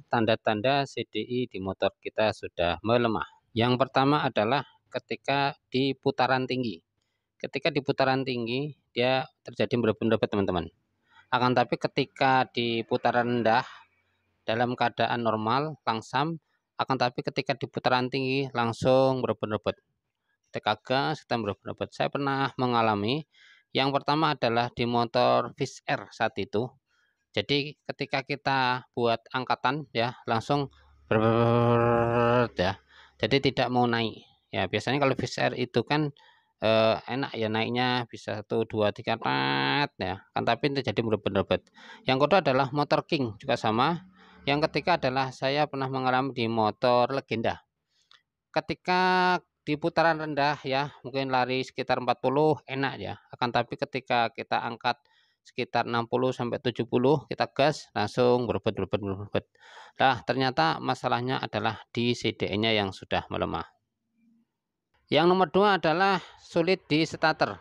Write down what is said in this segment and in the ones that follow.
tanda-tanda CDI di motor kita sudah melemah. Yang pertama adalah ketika di putaran tinggi. Ketika di putaran tinggi, dia terjadi merebut-merebut teman-teman. Akan tapi ketika di putaran rendah, dalam keadaan normal, langsam, akan tapi ketika di putaran tinggi, langsung merebut-merebut. Ketika gas, kita merebut-merebut. Saya pernah mengalami, yang pertama adalah di motor Fish Air saat itu. Jadi ketika kita buat angkatan ya langsung ya. Jadi tidak mau naik. Ya biasanya kalau Fish Air itu kan enak ya naiknya bisa 1, 2, 3 ya. Kan tapi terjadi merebut-merebut. Yang kedua adalah motor King juga sama. Yang ketiga adalah saya pernah mengalami di motor Legenda. Ketika di putaran rendah ya mungkin lari sekitar 40 enak ya. Akan tapi ketika kita angkat sekitar 60 sampai 70 kita gas langsung berebut. Nah, ternyata masalahnya adalah di CDI-nya yang sudah melemah. Yang nomor 2 adalah sulit di starter.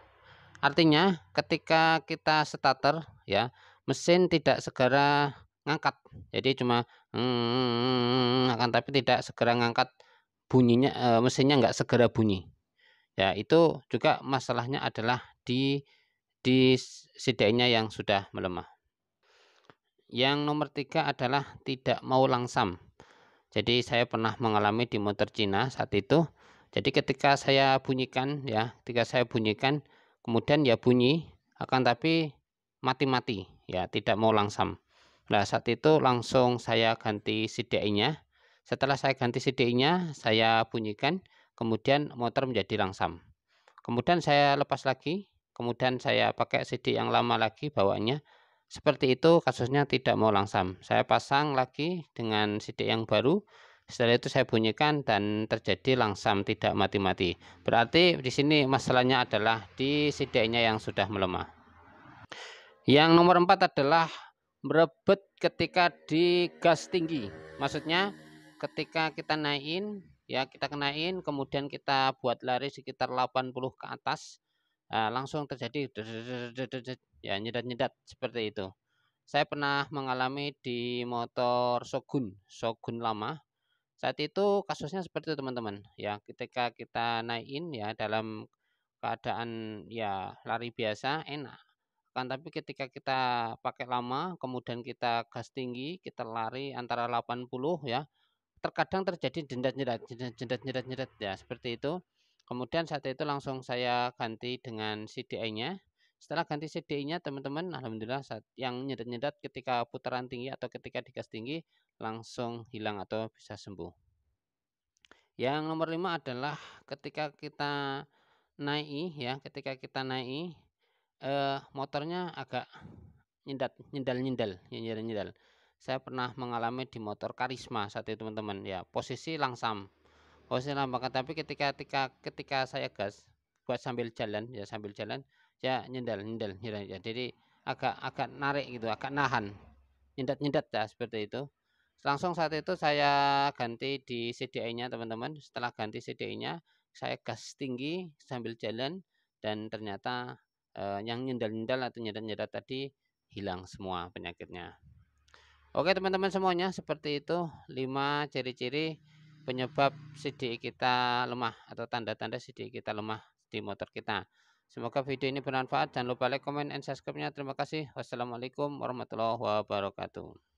Artinya ketika kita starter ya, mesin tidak segera ngangkat. Jadi cuma akan tapi tidak segera ngangkat bunyinya, mesinnya nggak segera bunyi. Ya, itu juga masalahnya adalah di CDI-nya yang sudah melemah. Yang nomor 3 adalah tidak mau langsam. Jadi saya pernah mengalami di motor Cina saat itu. Jadi ketika saya bunyikan ya, kemudian ya bunyi akan tapi mati-mati ya, tidak mau langsam. Nah, saat itu langsung saya ganti CDI-nya. Setelah saya ganti CDI-nya, saya bunyikan, kemudian motor menjadi langsam. Kemudian saya lepas lagi, kemudian saya pakai CD yang lama lagi bawaannya. Seperti itu kasusnya tidak mau langsam. Saya pasang lagi dengan CD yang baru. Setelah itu saya bunyikan dan terjadi langsam tidak mati-mati. Berarti di sini masalahnya adalah di CD-nya yang sudah melemah. Yang nomor 4 adalah merebut ketika di gas tinggi. Maksudnya ketika kita naikin ya kita kenain kemudian kita buat lari sekitar 80 ke atas. Nah, langsung terjadi ya nyedat-nyedat seperti itu. Saya pernah mengalami di motor Shogun lama. Saat itu kasusnya seperti itu teman-teman. Ya ketika kita naikin ya dalam keadaan ya lari biasa enak. Kan tapi ketika kita pakai lama, kemudian kita gas tinggi, kita lari antara 80 ya, terkadang terjadi jendat-jendat ya seperti itu. Kemudian saat itu langsung saya ganti dengan CDI-nya. Setelah ganti CDI-nya teman-teman, alhamdulillah saat yang nyedat-nyedat ketika putaran tinggi atau ketika di gas tinggi langsung hilang atau bisa sembuh. Yang nomor 5 adalah ketika kita naik ya, ketika kita naik motornya agak nyendal. Saya pernah mengalami di motor Karisma saat itu teman-teman ya, posisi langsam. Tapi ketika saya gas buat sambil jalan ya nyendal ya. Jadi agak narik gitu, agak nahan. Nyendat ya seperti itu. Langsung saat itu saya ganti di CDI-nya teman-teman. Setelah ganti CDI-nya, saya gas tinggi sambil jalan dan ternyata yang nyendal-nyendal atau nyedat-nyedat tadi hilang semua penyakitnya. Oke teman-teman semuanya, seperti itu 5 ciri-ciri penyebab CDI kita lemah atau tanda-tanda CDI kita lemah di motor kita. Semoga video ini bermanfaat. Jangan lupa like, comment, and subscribe-nya. Terima kasih. Wassalamualaikum warahmatullahi wabarakatuh.